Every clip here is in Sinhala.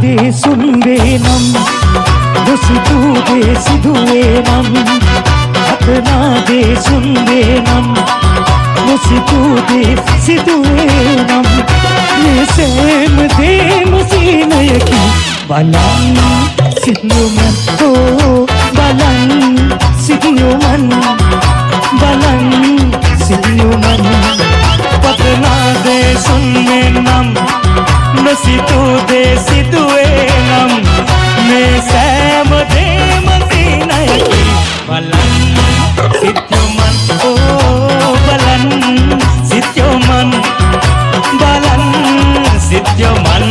දේ සුන්වේ නම් නොසිතූ දේ සිදුවේ නම් හතනා දේ සුන්වේ නම් නොසිතූ දේ සිදුවේ නම් මේ සෑම දේම සීනයකි බලන් සිටියුමන් බලන් සිටියුමන් බලන් සිටියුමන් හතනා දේ සුන්වේ නම් නොසිතූ දේ සිදුවේ නම් මේ සෑම දේම සීනයකි බලන් සිටියුමන් බලන් සිටියුමන් බලන් සිටියුමන්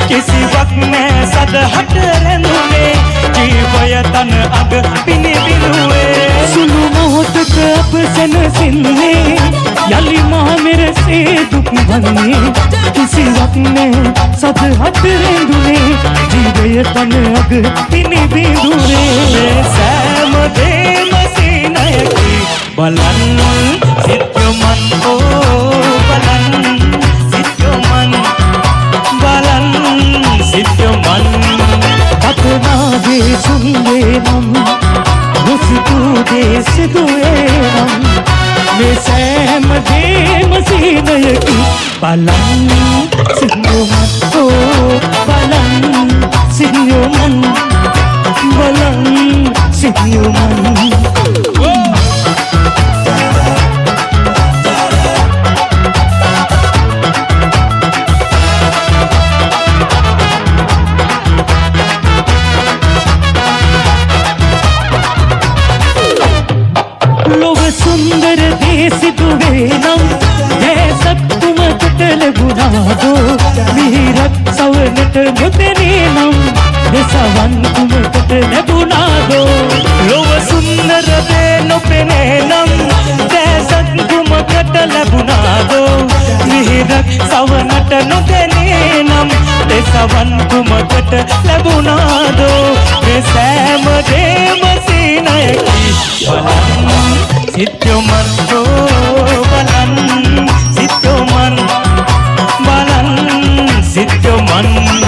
किसी वक्त में सद हट रहनुने जीवय तन अग पिनी बिनुए सुनु मोहत कब सन सिन्ने यली मह मेरे से दुख भन्ने किसी वक्त में सद हट रहनुने जीवय तन अग पिनी बिनुए सैम दे मसीनयकी बलन सिद्योमन ओ बलन सिद्योमन බලන් සිටියුමන් හතනා දේ සුන්වේ නම් නොසිතූ දේ සිදුවේ නම් මේ සෑම දේම සීනයකි බලන් සිටියුමන් බලන් සිටියුමන් බලන් සිටියුමන් सुंदर देश दुवे नम जैसा तुम कटल बुना दो मीरत सवनट मुतने नम देशवन तुम कटल बुना दो लोग सुंदर दे नोपने नम जैसा तुम कटल बुना दो मीरत सवनट मुतने नम देशवन तुम कटल बुना दो सैम दे मसीनयकी सिद्योमन බලන් සිටියුමන් බලන් සිටියුමන්